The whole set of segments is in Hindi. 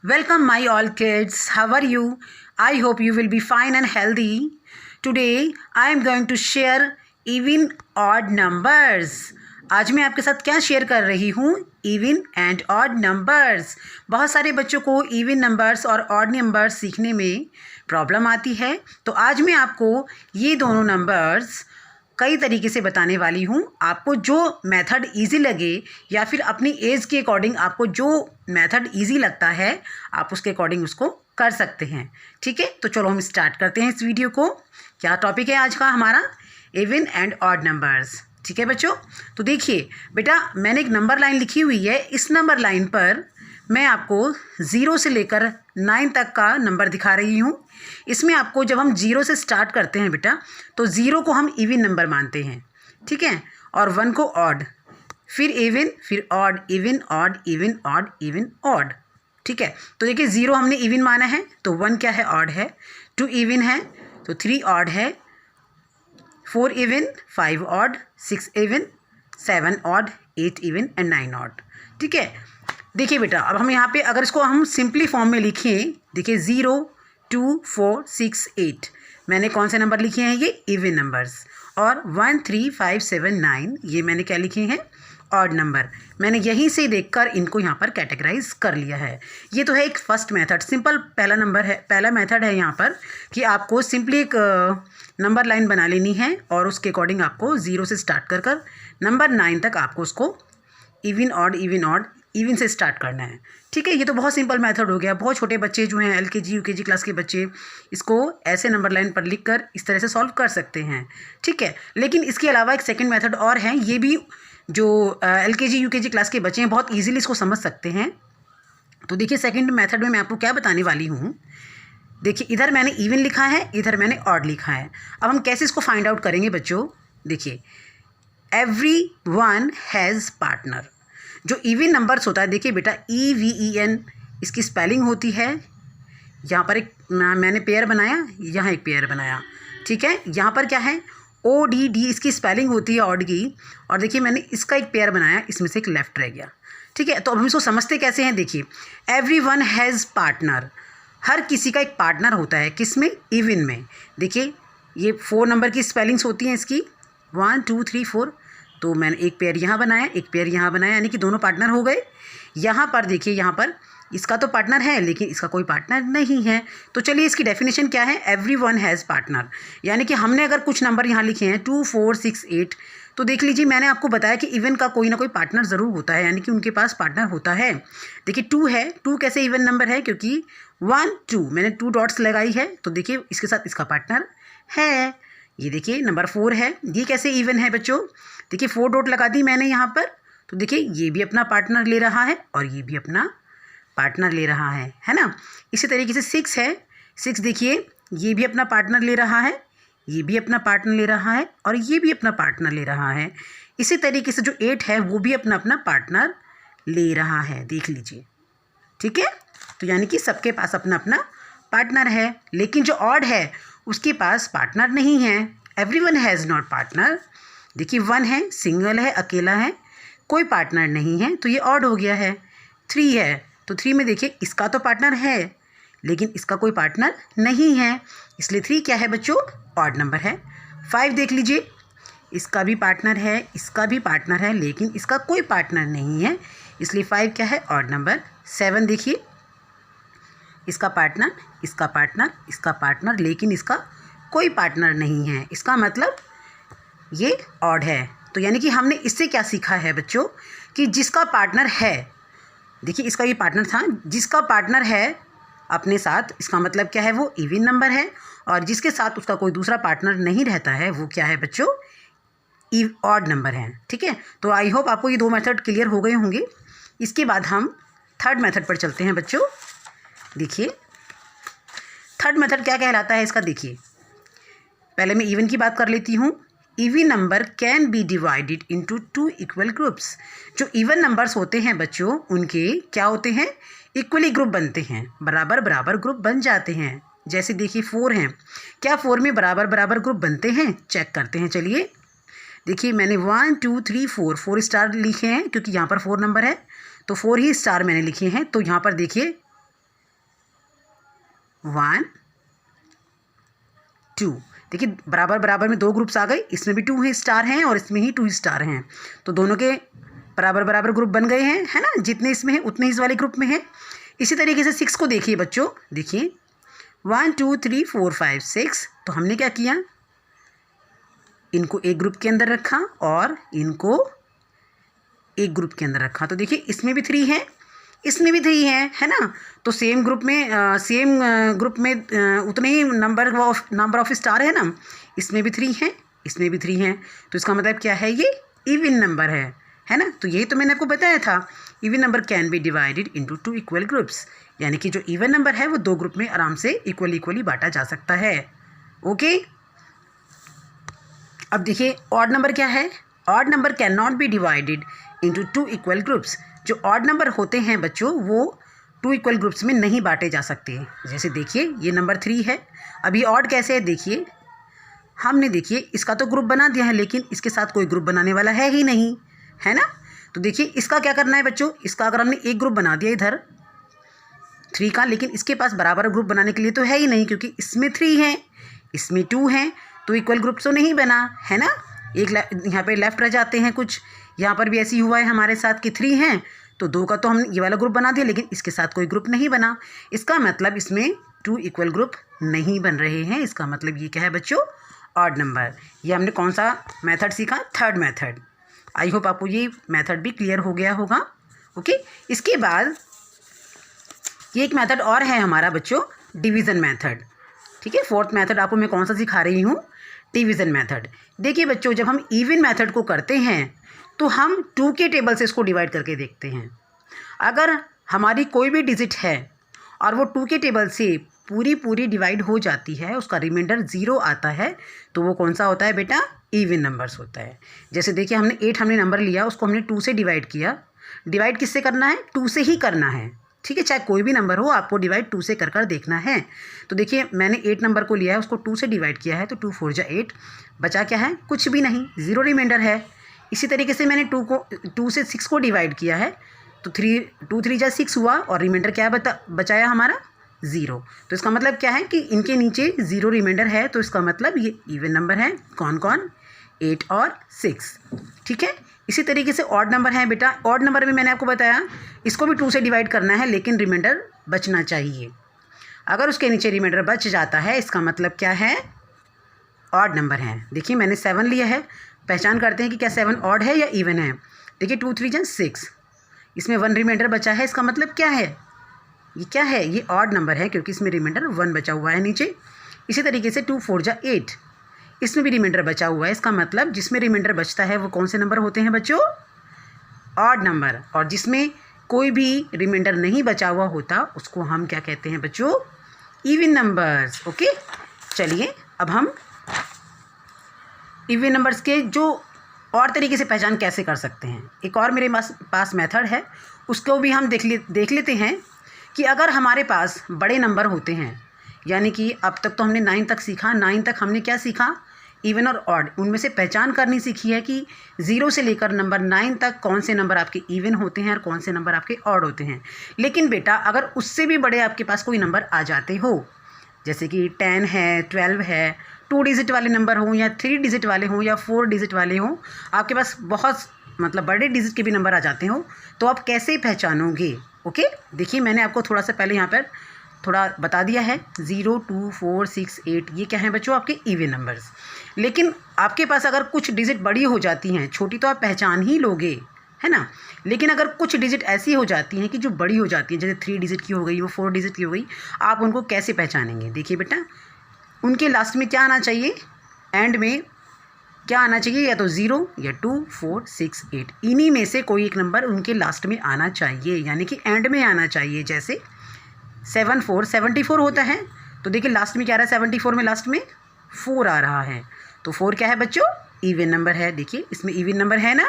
Welcome, my all kids. How are you? I hope you will be fine and healthy. Today, I am going to share even odd numbers. आज मैं आपके साथ क्या शेयर कर रही हूँ? Even and odd numbers. बहुत सारे बच्चों को इवन नंबर्स और ऑड नंबर्स सीखने में प्रॉब्लम आती है, तो आज मैं आपको ये दोनों नंबर्स कई तरीके से बताने वाली हूँ. आपको जो मेथड इजी लगे या फिर अपनी एज के अकॉर्डिंग आपको जो मेथड इजी लगता है आप उसके अकॉर्डिंग उसको कर सकते हैं. ठीक है, तो चलो हम स्टार्ट करते हैं इस वीडियो को. क्या टॉपिक है आज का हमारा? Even and odd numbers. ठीक है बच्चों, तो देखिए बेटा, मैंने एक नंबर लाइन लिखी हुई है. इस नंबर लाइन पर मैं आपको 0 से लेकर 9 तक का नंबर दिखा रही हूँ. इसमें आपको जब हम 0 से स्टार्ट करते हैं बेटा, तो 0 को हम इवन नंबर मानते हैं. ठीक है, और 1 को ऑड, फिर इवन, फिर odd, even odd, even odd, even odd. ठीक है, तो देखिए 0 हमने इवन माना है, तो 1 क्या है? ऑड है. 2 इवन है, तो 3 ऑड है. 4 even, 5 odd, 6 even, 7 odd, 8 even and 9 odd. ठीक है, देखिए बेटा, अब हम यहाँ पे अगर इसको हम सिंपली फॉर्म में लिखें, देखिए 0, 2, 4, 6, 8 मैंने कौन से नंबर लिखे हैं? ये इवन नंबर्स. और 1, 3, 5, 7, 9 ये मैंने क्या लिखे हैं? Odd number. मैंने यहीं से देखकर इनको यहाँ पर कैटेगराइज कर लिया है. ये तो है एक फर्स्ट मेथड, सिंपल पहला नंबर है, पहला मेथड है यहाँ पर कि आपको सिंपली एक नंबर लाइन बना लेनी है और उसके अकॉर्डिंग आपको 0 से स्टार्ट कर कर नंबर 9 तक आपको उसको even odd, even odd, even से स्टार्ट करना है. ठीक है, ये तो बहुत सिंपल मेथड हो गया. बहुत छोटे बच्चे जो हैं LKG UKG क्लास के बच्चे इसको ऐसे नंबर लाइन पर लिख कर इस तरह से सॉल्व कर सकते हैं. ठीक है, लेकिन इसके अलावा एक सेकंड मेथड और है. ये भी जो LKG UKG क्लास के बच्चे हैं बहुत ईजिली इसको समझ सकते हैं. तो देखिए सेकेंड मेथड में मैं आपको क्या बताने वाली हूँ. देखिए इधर मैंने इवन लिखा है, इधर मैंने ऑड लिखा है. अब हम कैसे इसको फाइंड आउट करेंगे बच्चों? देखिए everyone has partner. जो इवन नंबर्स होता है, देखिए बेटा EVEN इसकी स्पेलिंग होती है. यहाँ पर एक मैंने पेयर बनाया, यहाँ एक पेयर बनाया. ठीक है, यहाँ पर क्या है? ODD इसकी स्पेलिंग होती है ऑड की. और देखिए मैंने इसका एक पेयर बनाया, इसमें से एक लेफ्ट रह गया. ठीक है, तो अब हम इसको समझते कैसे हैं? देखिए everyone has partner, हर किसी का एक पार्टनर होता है. किस में? इवन में. देखिए ये 4 नंबर की स्पेलिंग्स होती हैं इसकी, 1, 2, 3, 4. तो मैंने एक पेयर यहाँ बनाया, एक पेयर यहाँ बनाया, यानी कि दोनों पार्टनर हो गए. यहाँ पर देखिए, यहाँ पर इसका तो पार्टनर है लेकिन इसका कोई पार्टनर नहीं है. तो चलिए इसकी डेफिनेशन क्या है? Everyone has partner. यानी कि हमने अगर कुछ नंबर यहाँ लिखे हैं 2, 4, 6, 8, तो देख लीजिए मैंने आपको बताया कि इवन का कोई ना कोई पार्टनर ज़रूर होता है, यानी कि उनके पास पार्टनर होता है. देखिए 2 है, 2 कैसे इवन नंबर है? क्योंकि 1, 2 मैंने 2 डॉट्स लगाई है, तो देखिए इसके साथ इसका पार्टनर है. ये देखिए नंबर 4 है, ये कैसे इवन है बच्चों? देखिए 4 डॉट लगा दी मैंने यहाँ पर, तो देखिए ये भी अपना पार्टनर ले रहा है और ये भी अपना पार्टनर ले रहा है ना. इसी तरीके से 6 है, 6 देखिए ये भी अपना पार्टनर ले रहा है, ये भी अपना पार्टनर ले रहा है और ये भी अपना पार्टनर ले रहा है. इसी तरीके से जो 8 है वो भी अपना अपना पार्टनर ले रहा है, देख लीजिए. ठीक है, तो यानी कि सबके पास अपना अपना पार्टनर है. लेकिन जो ऑड है उसके पास पार्टनर नहीं है. Everyone has not partner. देखिए 1 है, सिंगल है, अकेला है, कोई पार्टनर नहीं है, तो ये ऑड हो गया है. 3 है, तो 3 में देखिए इसका तो पार्टनर है लेकिन इसका कोई पार्टनर नहीं है, इसलिए 3 क्या है बच्चों? ऑड नंबर है. 5 देख लीजिए, इसका भी पार्टनर है, इसका भी पार्टनर है, लेकिन इसका कोई पार्टनर नहीं है, इसलिए 5 क्या है? Odd number. 7 देखिए, इसका पार्टनर, इसका पार्टनर, इसका पार्टनर, लेकिन इसका कोई पार्टनर नहीं है, इसका मतलब ये ऑड है. तो यानी कि हमने इससे क्या सीखा है बच्चों? कि जिसका पार्टनर है, देखिए इसका ये पार्टनर था, जिसका पार्टनर है अपने साथ, इसका मतलब क्या है? वो इवन नंबर है. और जिसके साथ उसका कोई दूसरा पार्टनर नहीं रहता है वो क्या है बच्चों? ऑड नंबर है. ठीक है, तो आई होप आपको ये 2 मेथड क्लियर हो गए होंगे. इसके बाद हम थर्ड मेथड पर चलते हैं बच्चों. देखिए थर्ड मेथड क्या कहलाता है इसका? देखिए पहले मैं इवन की बात कर लेती हूँ. Even number can be divided into 2 equal groups. जो इवन नंबर्स होते हैं बच्चों उनके क्या होते हैं? इक्वली ग्रुप बनते हैं, बराबर बराबर ग्रुप बन जाते हैं. जैसे देखिए 4 हैं, क्या 4 में बराबर बराबर ग्रुप बनते हैं? चेक करते हैं. चलिए देखिए मैंने 1, 2, 3, 4 स्टार लिखे हैं क्योंकि यहाँ पर 4 नंबर है, तो 4 ही स्टार मैंने लिखे हैं. तो यहाँ पर देखिए 1 2। देखिए बराबर बराबर में दो ग्रुप्स आ गए, इसमें भी 2 स्टार हैं और इसमें ही 2 स्टार हैं, तो दोनों के बराबर बराबर ग्रुप बन गए हैं, है ना। जितने इसमें हैं उतने इस वाले ग्रुप में हैं। इसी तरीके से 6 को देखिए बच्चों, देखिए 1 2 3 4 5 6। तो हमने क्या किया, इनको एक ग्रुप के अंदर रखा और इनको एक ग्रुप के अंदर रखा। तो देखिए इसमें भी 3 है, इसमें भी 3 है ना। तो सेम ग्रुप में उतने ही नंबर ऑफ स्टार है ना। इसमें भी 3 है, इसमें भी 3 है, तो इसका मतलब क्या है, ये इवन नंबर है ना। तो यही तो मैंने आपको बताया था, even number can be divided into 2 equal groups, यानी कि जो इवन नंबर है वो 2 ग्रुप में आराम से इक्वली बांटा जा सकता है। ओके, अब देखिए ऑड नंबर क्या है। Odd number can not be divided into 2 equal groups. जो ऑड नंबर होते हैं बच्चों वो 2 इक्वल ग्रुप्स में नहीं बांटे जा सकते। जैसे देखिए ये नंबर 3 है, अभी ऑड कैसे है, देखिए हमने देखिए इसका तो ग्रुप बना दिया है, लेकिन इसके साथ कोई ग्रुप बनाने वाला है ही नहीं, है ना। तो देखिए इसका क्या करना है बच्चों, इसका अगर हमने एक ग्रुप बना दिया इधर 3 का, लेकिन इसके पास बराबर ग्रुप बनाने के लिए तो है ही नहीं, क्योंकि इसमें 3 है, इसमें 2 है, तो इक्वल ग्रुप तो नहीं बना, है ना। एक यहाँ पे लेफ्ट रह जाते हैं कुछ, यहाँ पर भी ऐसी हुआ है हमारे साथ कि 3 हैं, तो 2 का तो हमने ये वाला ग्रुप बना दिया, लेकिन इसके साथ कोई ग्रुप नहीं बना। इसका मतलब इसमें 2 इक्वल ग्रुप नहीं बन रहे हैं। इसका मतलब ये क्या है बच्चों, ऑड नंबर। ये हमने कौन सा मेथड सीखा, थर्ड मेथड। आई होप आपको ये मेथड भी क्लियर हो गया होगा। ओके, इसके बाद ये एक मेथड और है हमारा बच्चों, डिवीज़न मेथड। ठीक है, फोर्थ मेथड आपको मैं कौन सा सिखा रही हूँ, डिवीज़न मेथड। देखिए बच्चों, जब हम इवन मेथड को करते हैं तो हम 2 के टेबल से इसको डिवाइड करके देखते हैं। अगर हमारी कोई भी डिजिट है और वो 2 के टेबल से पूरी डिवाइड हो जाती है, उसका रिमाइंडर 0 आता है, तो वो कौन सा होता है बेटा, इवन नंबर्स होता है। जैसे देखिए हमने 8 हमने नंबर लिया, उसको हमने 2 से डिवाइड किया। डिवाइड किससे करना है, 2 से ही करना है। ठीक है, चाहे कोई भी नंबर हो, आपको डिवाइड 2 से कर देखना है। तो देखिए मैंने 8 नंबर को लिया है, उसको 2 से डिवाइड किया है, तो 2 4 जा 8, बचा क्या है, कुछ भी नहीं, 0 रिमाइंडर है। इसी तरीके से मैंने 2 से 6 को डिवाइड किया है, तो 2 3 जा 6 हुआ और रिमाइंडर क्या बचाया हमारा, 0। तो इसका मतलब क्या है कि इनके नीचे 0 रिमाइंडर है, तो इसका मतलब ये इवन नंबर है। कौन कौन, 8 और 6। ठीक है, इसी तरीके से ऑड नंबर है बेटा। ऑड नंबर में मैंने आपको बताया इसको भी 2 से डिवाइड करना है, लेकिन रिमाइंडर बचना चाहिए। अगर उसके नीचे रिमाइंडर बच जाता है, इसका मतलब क्या है, ऑड नंबर है। देखिए मैंने 7 लिया है, पहचान करते हैं कि क्या 7 ऑड है या इवन है। देखिए 2 3 जा 6, इसमें 1 रिमाइंडर बचा है, इसका मतलब क्या है, ये क्या है, ये ऑड नंबर है, क्योंकि इसमें रिमाइंडर 1 बचा हुआ है नीचे। इसी तरीके से 2 4 जा 8, इसमें भी रिमाइंडर बचा हुआ है। इसका मतलब जिसमें रिमाइंडर बचता है वो कौन से नंबर होते हैं बच्चों, ऑड नंबर। और जिसमें कोई भी रिमाइंडर नहीं बचा हुआ होता उसको हम क्या कहते हैं बच्चों, इवन नंबर्स। ओके, चलिए अब हम इवन नंबर्स के जो और तरीके से पहचान कैसे कर सकते हैं, एक और मेरे पास मेथड है, उसको भी हम देख लेते हैं। कि अगर हमारे पास बड़े नंबर होते हैं, यानी कि अब तक तो हमने 9 तक सीखा, 9 तक हमने क्या सीखा, इवन और ऑड, उनमें से पहचान करनी सीखी है कि 0 से लेकर नंबर 9 तक कौन से नंबर आपके इवन होते हैं और कौन से नंबर आपके ऑड होते हैं। लेकिन बेटा अगर उससे भी बड़े आपके पास कोई नंबर आ जाते हो, जैसे कि 10 है, 12 है, 2 डिजिट वाले नंबर हों या 3 डिजिट वाले हों या 4 डिजिट वाले हों, आपके पास बहुत मतलब बड़े डिजिट के भी नंबर आ जाते हो, तो आप कैसे पहचानोगे। ओके, देखिए मैंने आपको थोड़ा सा पहले यहाँ पर थोड़ा बता दिया है, 0 2 4 6 8 ये क्या है बच्चों, आपके इवन नंबर्स। लेकिन आपके पास अगर कुछ डिजिट बड़ी हो जाती हैं, छोटी तो आप पहचान ही लोगे, है ना। लेकिन अगर कुछ डिजिट ऐसी हो जाती हैं कि जो बड़ी हो जाती हैं, जैसे 3 डिजिट की हो गई, वो 4 डिजिट की हो गई, आप उनको कैसे पहचानेंगे। देखिए बेटा, उनके लास्ट में क्या आना चाहिए, एंड में क्या आना चाहिए, या तो 0 या 2 4 6 8, इन्हीं में से कोई एक नंबर उनके लास्ट में आना चाहिए, यानी कि एंड में आना चाहिए। जैसे 7 4 74 होता है, तो देखिए लास्ट में क्या आ रहा है, 74 में लास्ट में 4 आ रहा है, तो 4 क्या है बच्चों, इवन नंबर है। देखिए इसमें इवन नंबर है ना,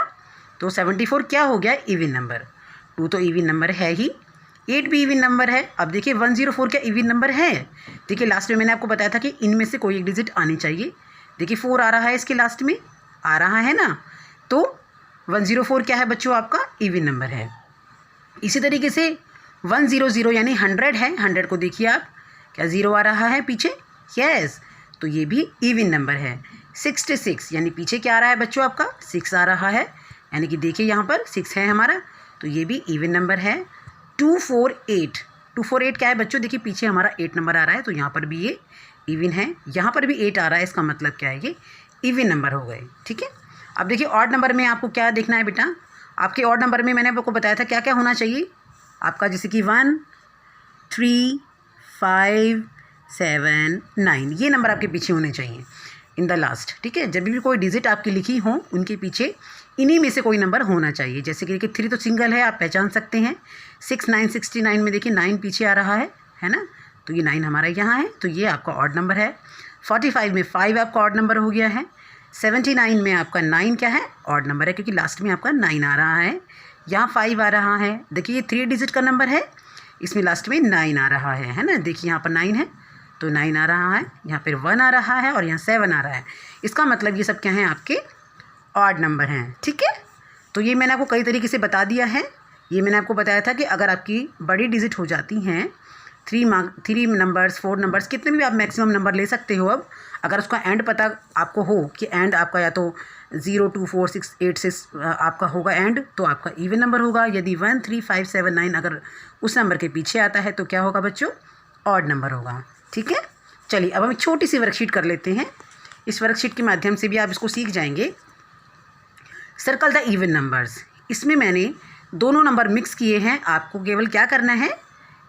तो 74 क्या हो गया, इवन नंबर। 2 तो इवन नंबर है ही, 8 भी इवन नंबर है। अब देखिए 104 क्या इवन नंबर है। देखिए लास्ट में मैंने आपको बताया था कि इनमें से कोई एक डिजिट आनी चाहिए। देखिए 4 आ रहा है, इसके लास्ट में आ रहा है ना, तो 104 क्या है बच्चों, आपका इवन नंबर है। इसी तरीके से 100 यानी 100 है, 100 को देखिए आप क्या 0 आ रहा है पीछे? यस, तो ये भी इवन नंबर है। 66 यानी पीछे क्या आ रहा है बच्चों आपका? 6 आ रहा है, यानी कि देखिए यहाँ पर 6 है हमारा, तो ये भी इवन नंबर है। 248 क्या है बच्चों? देखिए पीछे हमारा 8 नंबर आ रहा है, तो यहाँ पर भी ये इवन है। यहाँ पर भी 8 आ रहा है, इसका मतलब क्या है? ये इवन नंबर हो गए। ठीक है, अब देखिए ऑड नंबर में आपको क्या देखना है बेटा? आपके ऑड नंबर में मैंने आपको बताया था क्या क्या होना चाहिए आपका, जैसे कि 1, 3, 5, 7, 9 ये नंबर आपके पीछे होने चाहिए इन द लास्ट। ठीक है, जब भी कोई डिजिट आपकी लिखी हो उनके पीछे इन्हीं में से कोई नंबर होना चाहिए। जैसे कि देखिए 3 तो सिंगल है, आप पहचान सकते हैं। 6, 9, 69 में देखिए 9 पीछे आ रहा है ना, तो ये 9 हमारा यहाँ है, तो ये आपका ऑड नंबर है। 45 में 5 आपका ऑड नंबर हो गया है। 79 में आपका 9 क्या है? ऑड नंबर है, क्योंकि लास्ट में आपका 9 आ रहा है। यहाँ 5 आ रहा है, देखिए ये 3 डिजिट का नंबर है, इसमें लास्ट में 9 आ रहा है ना, देखिए यहाँ पर 9 है तो 9 आ रहा है, यहाँ पर 1 आ रहा है और यहाँ 7 आ रहा है। इसका मतलब ये सब क्या हैं? आपके ऑड नंबर हैं। ठीक है, तो ये मैंने आपको कई तरीके से बता दिया है। ये मैंने आपको बताया था कि अगर आपकी बड़ी डिजिट हो जाती हैं 3 नंबर्स, 4 नंबर्स, कितने भी आप मैक्सिमम नंबर ले सकते हो। अब अगर उसका एंड पता आपको हो कि एंड आपका या तो 0, 2, 4, 6, 8 से आपका होगा एंड, तो आपका इवन नंबर होगा। यदि 1, 3, 5, 7, 9 अगर उस नंबर के पीछे आता है तो क्या होगा बच्चों? ऑड नंबर होगा। ठीक है, चलिए अब हम छोटी सी वर्कशीट कर लेते हैं। इस वर्कशीट के माध्यम से भी आप इसको सीख जाएंगे। सर्कल द इवन नंबर्स, इसमें मैंने दोनों नंबर मिक्स किए हैं, आपको केवल क्या करना है?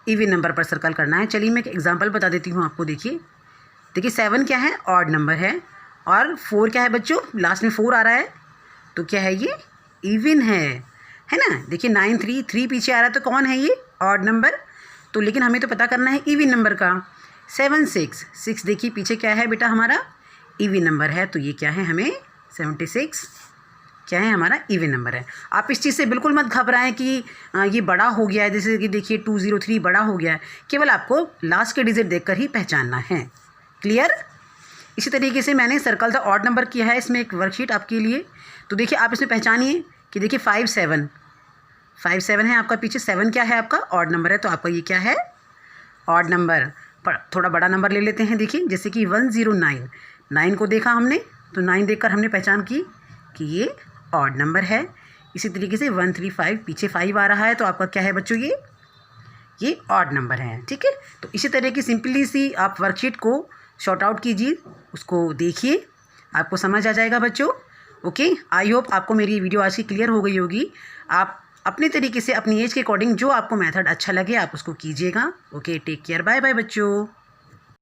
इवन नंबर पर सर्कल करना है। चलिए मैं एक एग्जांपल बता देती हूँ आपको। देखिए 7 क्या है? ऑड नंबर है, और 4 क्या है बच्चों? लास्ट में 4 आ रहा है, तो क्या है ये? इवन है ना। देखिए 9, 3 पीछे आ रहा है, तो कौन है ये? Odd number. तो लेकिन हमें तो पता करना है इवन नंबर का। 7, 6 देखिए पीछे क्या है बेटा? हमारा इवन नंबर है, तो ये क्या है? हमें 76 क्या है? हमारा इवन नंबर है। आप इस चीज़ से बिल्कुल मत घबराएं कि ये बड़ा हो गया है, जैसे कि देखिए 203 बड़ा हो गया है, केवल आपको लास्ट के डिजिट देखकर ही पहचानना है। क्लियर? इसी तरीके से मैंने सर्कल द ऑड नंबर किया है इसमें एक वर्कशीट आपके लिए। तो देखिए आप इसमें पहचानिए कि देखिए 5, 7 है आपका, पीछे 7 क्या है? आपका ऑड नंबर है, तो आपका ये क्या है? Odd number. थोड़ा बड़ा नंबर ले लेते हैं, देखिए जैसे कि 109, 9 को देखा हमने, तो 9 देखकर हमने पहचान की कि ये ऑड नंबर है। इसी तरीके से 1, 3, 5 पीछे 5 आ रहा है, तो आपका क्या है बच्चों? ये ऑड नंबर है। ठीक है, तो इसी तरह की सिंपली सी आप वर्कशीट को शॉर्ट आउट कीजिए, उसको देखिए, आपको समझ आ जाएगा बच्चों। ओके, आई होप आपको मेरी वीडियो आज की क्लियर हो गई होगी। आप अपने तरीके से अपनी एज के अकॉर्डिंग जो आपको मेथड अच्छा लगे आप उसको कीजिएगा। Okay, take care, bye bye बच्चों।